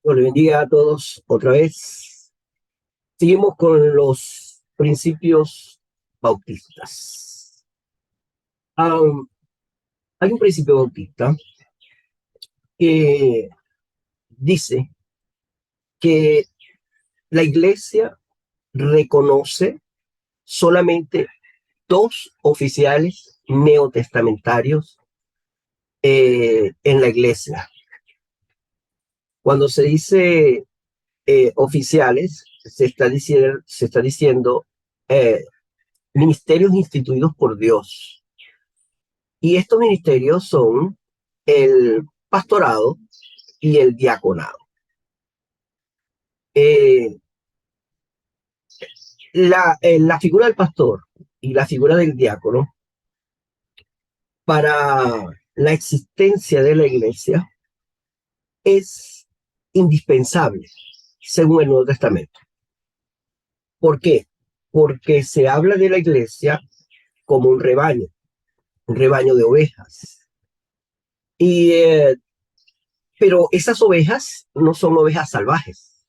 Bueno, bendiga a todos otra vez. Seguimos con los principios bautistas. Um, Hay un principio bautista que dice que la iglesia reconoce solamente dos oficiales neotestamentarios en la iglesia. Cuando se dice oficiales, se está diciendo eh, ministerios instituidos por Dios. Y estos ministerios son el pastorado y el diaconado. Eh, la figura del pastor y la figura del diácono para la existencia de la iglesia es indispensable, según el Nuevo Testamento. ¿Por qué? Porque se habla de la iglesia como un rebaño de ovejas. Y, pero esas ovejas no son ovejas salvajes.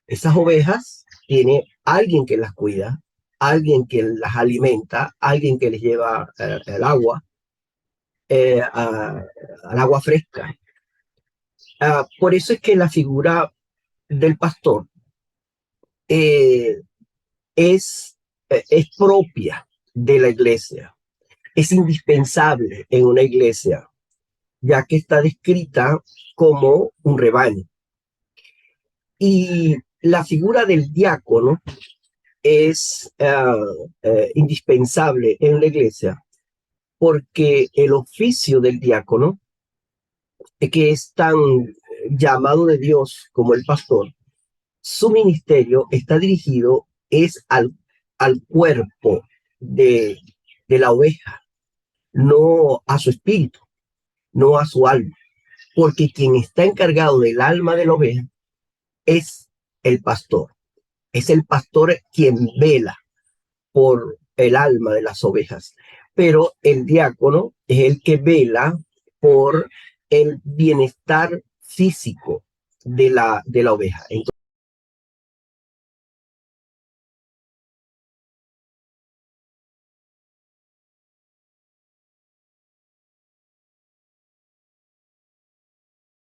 Esas ovejas tiene alguien que las cuida, alguien que las alimenta, alguien que les lleva el agua, al agua fresca. Por eso es que la figura del pastor eh, es, es propia de la iglesia, es indispensable en una iglesia, ya que está descrita como un rebaño. Y la figura del diácono es indispensable en la iglesia porque el oficio del diácono, que es tan llamado de Dios como el pastor, su ministerio está dirigido es al cuerpo de, de la oveja, no a su espíritu, no a su alma, porque quien está encargado del alma de la oveja es el pastor. Es el pastor quien vela por el alma de las ovejas, pero el diácono es el que vela por el bienestar físico de la oveja.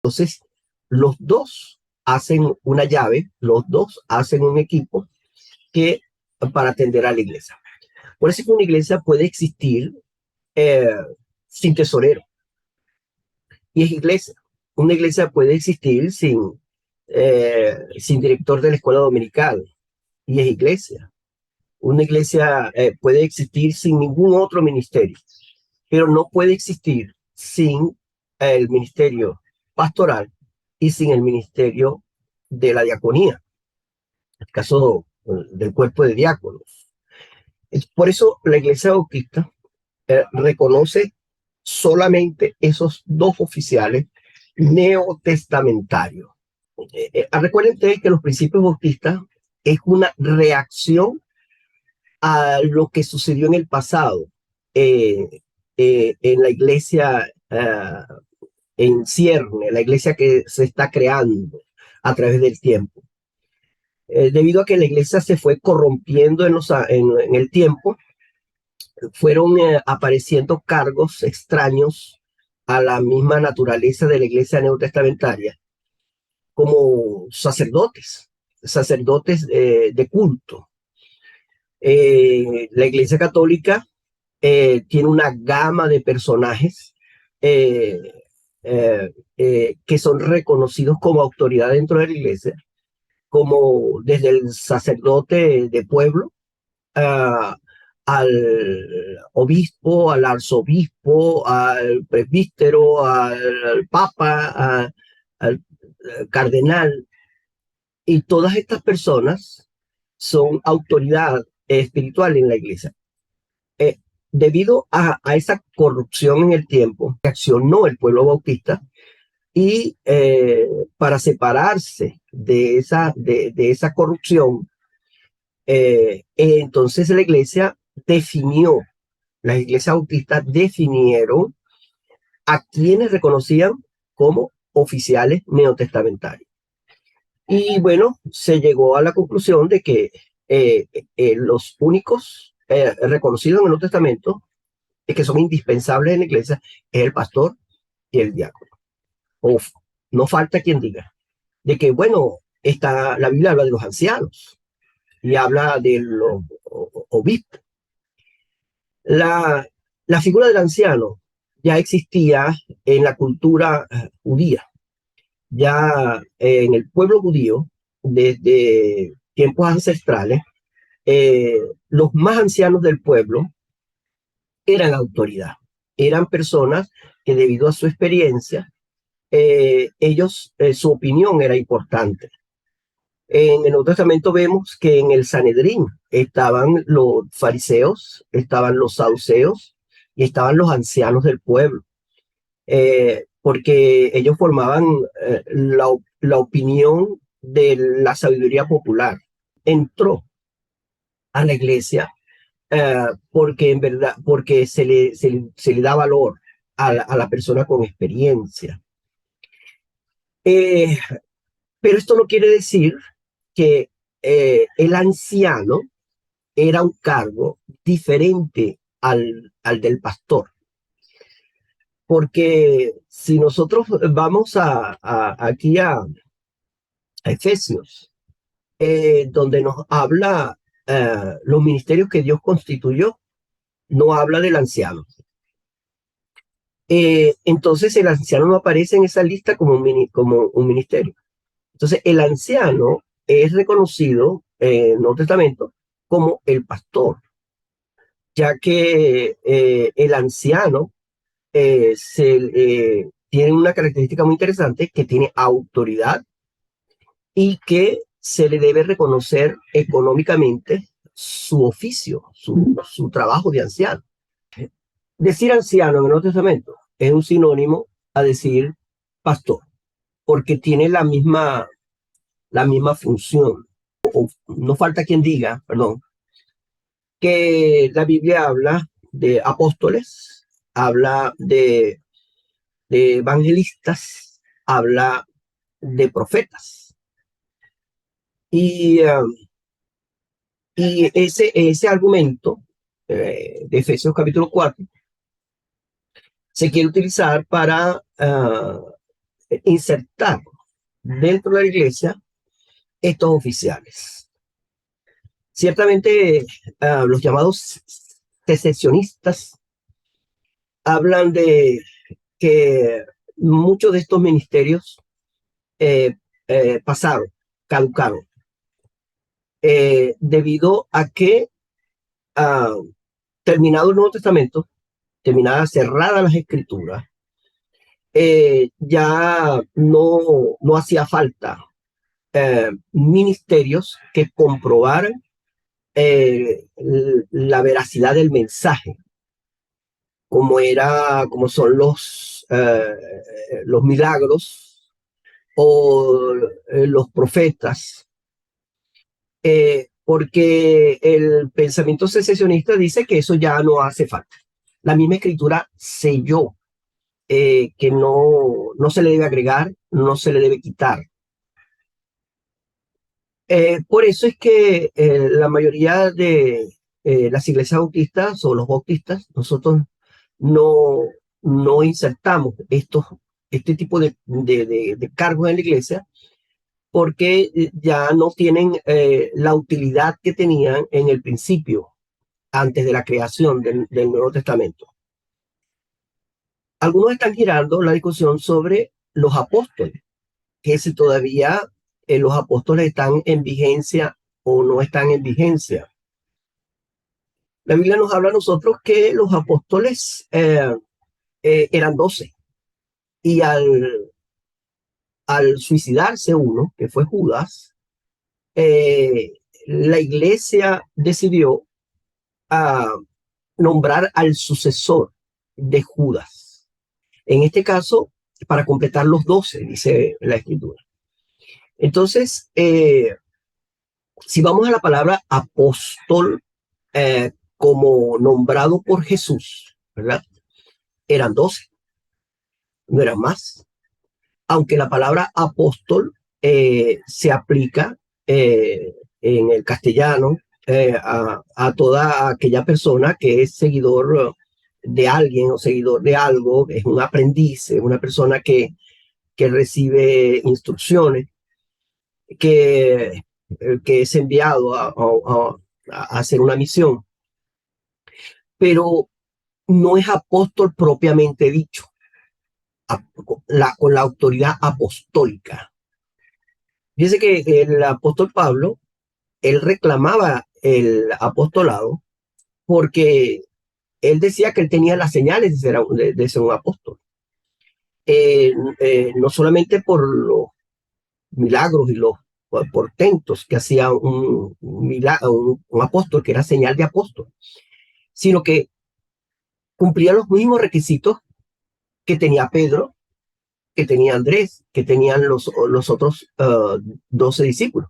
Entonces, los dos hacen una llave, los dos hacen un equipo que para atender a la iglesia. Por eso es que una iglesia puede existir eh, sin tesorero, y es iglesia. Una iglesia puede existir sin director de la escuela dominical, y es iglesia. Una iglesia puede existir sin ningún otro ministerio, pero no puede existir sin el ministerio pastoral y sin el ministerio de la diaconía, en el caso del cuerpo de diáconos. Por eso la iglesia bautista reconoce solamente esos dos oficiales neotestamentarios. Recuerden ustedes que los principios bautistas es una reacción a lo que sucedió en el pasado en la iglesia en cierne, la iglesia que se está creando a través del tiempo. Debido a que la iglesia se fue corrompiendo en el tiempo, fueron apareciendo cargos extraños a la misma naturaleza de la iglesia neotestamentaria, como sacerdotes de culto. La iglesia católica tiene una gama de personajes eh, que son reconocidos como autoridad dentro de la iglesia, como desde el sacerdote de pueblo uh, al obispo, al arzobispo, al presbítero, al papa, al cardenal, y todas estas personas son autoridad espiritual en la iglesia. Eh, Debido a esa corrupción en el tiempo, reaccionó el pueblo bautista y para separarse de esa corrupción, entonces las iglesias bautistas definieron a quienes reconocían como oficiales neotestamentarios. Y bueno, se llegó a la conclusión de que los únicos reconocidos en el Nuevo Testamento que son indispensables en la iglesia es el pastor y el diácono. Uf, no falta quien diga de que, bueno, la Biblia habla de los ancianos y habla de los obispos. La figura del anciano ya existía en la cultura judía, ya en el pueblo judío, desde tiempos ancestrales, eh, los más ancianos del pueblo eran autoridad, eran personas que debido a su experiencia, su opinión era importante. En el Nuevo Testamento vemos que en el Sanedrín estaban los fariseos, estaban los saduceos y estaban los ancianos del pueblo, porque ellos formaban la opinión de la sabiduría popular. Entró a la iglesia porque en verdad, porque se le da valor a la persona con experiencia. Eh, pero esto no quiere decir que el anciano era un cargo diferente al del pastor. Porque si nosotros vamos aquí a Efesios, donde nos habla los ministerios que Dios constituyó, no habla del anciano. Entonces el anciano no aparece en esa lista como como un ministerio. Entonces el anciano es reconocido en el Nuevo Testamento como el pastor, ya que el anciano tiene una característica muy interesante, que tiene autoridad y que se le debe reconocer económicamente su oficio, su trabajo de anciano. Decir anciano en el Nuevo Testamento es un sinónimo a decir pastor, porque tiene la misma función. No falta quien diga, perdón, que la Biblia habla de apóstoles, habla de evangelistas, habla de profetas. Y, ese argumento de Efesios capítulo 4 se quiere utilizar para insertar dentro de la iglesia estos oficiales. Ciertamente, los llamados secesionistas hablan de que muchos de estos ministerios eh, pasaron, caducaron, debido a que terminado el Nuevo Testamento, terminada cerrada las escrituras, ya no hacía falta ministerios que comprobaran la veracidad del mensaje, como son los milagros o los profetas, porque el pensamiento secesionista dice que eso ya no hace falta. La misma escritura selló que no se le debe agregar, no se le debe quitar. Por eso es que la mayoría de las iglesias bautistas o los bautistas, nosotros no, no insertamos este tipo de cargos en la iglesia, porque ya no tienen la utilidad que tenían en el principio, antes de la creación del Nuevo Testamento. Algunos están girando la discusión sobre los apóstoles, que si todavía los apóstoles están en vigencia o no están en vigencia. La Biblia nos habla a nosotros que los apóstoles eran 12 y al suicidarse uno, que fue Judas, la iglesia decidió nombrar al sucesor de Judas. En este caso, para completar los 12, dice la escritura. Entonces, si vamos a la palabra apóstol, como nombrado por Jesús, ¿verdad? Eran 12, no eran más. Aunque la palabra apóstol se aplica en el castellano a toda aquella persona que es seguidor de alguien o seguidor de algo, es un aprendiz, es una persona que recibe instrucciones, que, que es enviado a hacer una misión, pero no es apóstol propiamente dicho, con la autoridad apostólica. Dice que el apóstol Pablo, él reclamaba el apostolado porque él decía que él tenía las señales de ser un apóstol. No solamente por los milagros y los portentos que hacía un apóstol, que era señal de apóstol, sino que cumplía los mismos requisitos que tenía Pedro, que tenía Andrés, que tenían los otros 12 discípulos,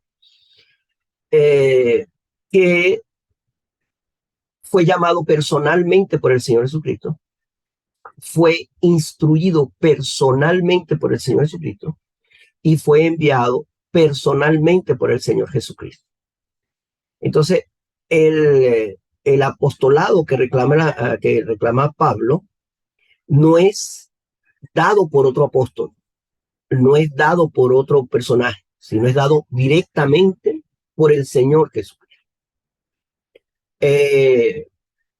que fue llamado personalmente por el Señor Jesucristo, fue instruido personalmente por el Señor Jesucristo y fue enviado personalmente por el Señor Jesucristo. Entonces, el apostolado que reclama Pablo no es dado por otro apóstol, no es dado por otro personaje, sino es dado directamente por el Señor Jesucristo.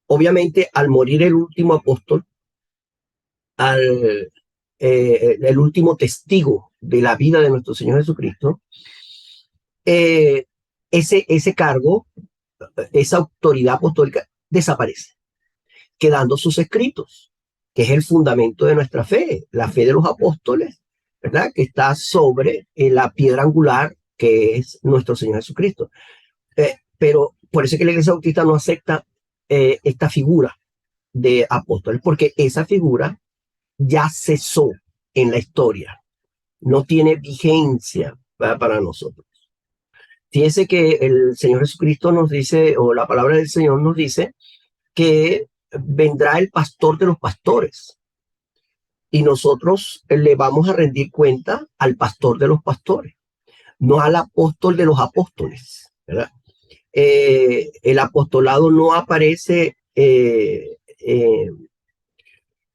Obviamente, al morir el último apóstol, el último testigo de la vida de nuestro Señor Jesucristo, ese cargo, esa autoridad apostólica desaparece, quedando sus escritos, que es el fundamento de nuestra fe, la fe de los apóstoles, ¿verdad? Que está sobre la piedra angular que es nuestro Señor Jesucristo. Pero por eso es que la Iglesia Bautista no acepta esta figura de apóstoles, porque esa figura ya cesó en la historia, no tiene vigencia para nosotros. Fíjense que el Señor Jesucristo nos dice, o la palabra del Señor nos dice, que vendrá el pastor de los pastores y nosotros le vamos a rendir cuenta al pastor de los pastores, no al apóstol de los apóstoles, ¿verdad? El apostolado no aparece en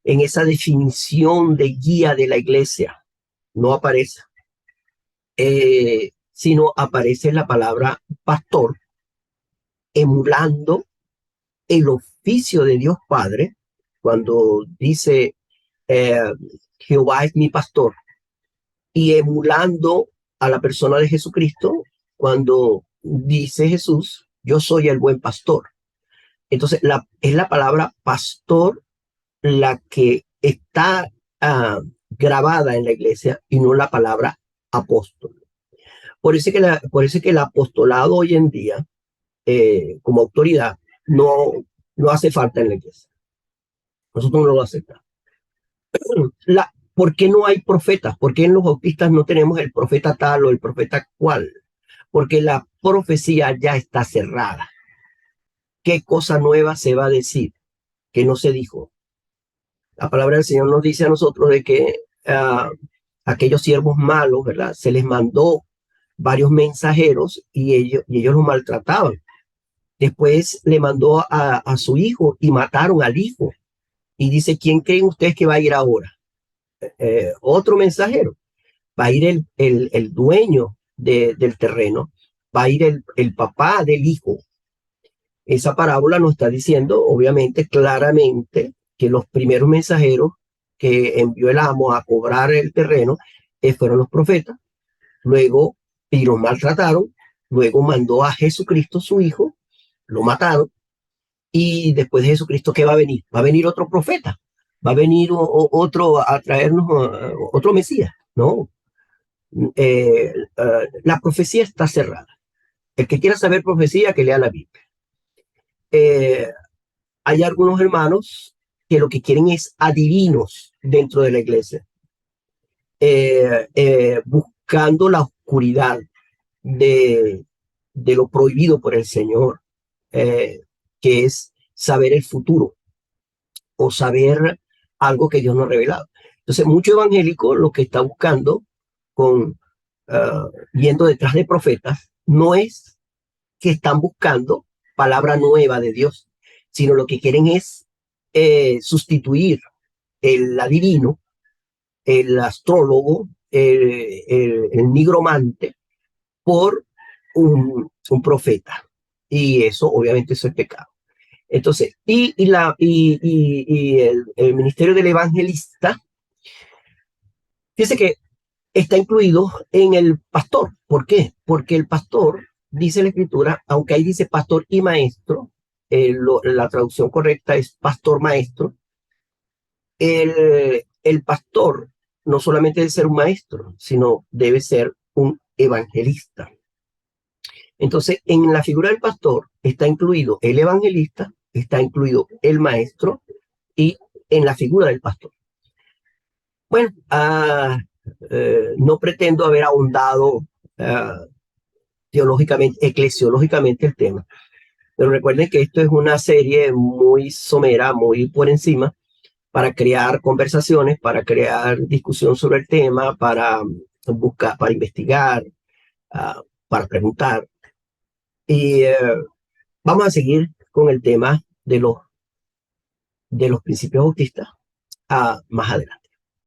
esa definición de guía de la iglesia, no aparece, sino aparece la palabra pastor, emulando el oficio de Dios Padre, cuando dice eh, Jehová es mi pastor, y emulando a la persona de Jesucristo, cuando dice Jesús, yo soy el buen pastor. Entonces, es la palabra pastor la que está grabada en la iglesia y no la palabra apóstol. Por eso que el apostolado hoy en día, como autoridad, no hace falta en la iglesia. Nosotros no lo aceptamos. ¿Por qué no hay profetas? ¿Por qué en los bautistas no tenemos el profeta tal o el profeta cual? Porque la profecía ya está cerrada. ¿Qué cosa nueva se va a decir que no se dijo? La palabra del Señor nos dice a nosotros de que aquellos siervos malos, ¿verdad? Se les mandó varios mensajeros y ellos los maltrataban. Después le mandó a su hijo y mataron al hijo. Y dice, ¿quién creen ustedes que va a ir ahora? Otro mensajero. Va a ir el dueño del terreno, va a ir el papá del hijo. Esa parábola nos está diciendo, obviamente, claramente, que los primeros mensajeros que envió el amo a cobrar el terreno fueron los profetas. Luego, y los maltrataron. Luego mandó a Jesucristo, su hijo, lo mataron. Y después de Jesucristo, ¿qué va a venir? Va a venir otro profeta. Va a venir otro a traernos otro Mesías. No, la profecía está cerrada. El que quiera saber profecía, que lea la Biblia. Eh, Hay algunos hermanos que lo que quieren es adivinos dentro de la iglesia, buscando la oscuridad de lo prohibido por el Señor, que es saber el futuro o saber algo que Dios no ha revelado. Entonces, mucho evangélico lo que está buscando con yendo detrás de profetas, no es que están buscando palabra nueva de Dios, sino lo que quieren es sustituir el adivino, el astrólogo, el nigromante, por un profeta. Y eso, obviamente, eso es pecado. Entonces, el ministerio del evangelista, fíjese que está incluido en el pastor. ¿Por qué? Porque el pastor, dice la escritura, aunque ahí dice pastor y maestro, la traducción correcta es pastor maestro, el pastor no solamente debe ser un maestro, sino debe ser un evangelista. Entonces, en la figura del pastor está incluido el evangelista, está incluido el maestro y en la figura del pastor. Bueno, no pretendo haber ahondado teológicamente, eclesiológicamente el tema, pero recuerden que esto es una serie muy somera, muy por encima, para crear conversaciones, para crear discusión sobre el tema, para buscar, para investigar, para preguntar. Y vamos a seguir con el tema de los principios autistas más adelante.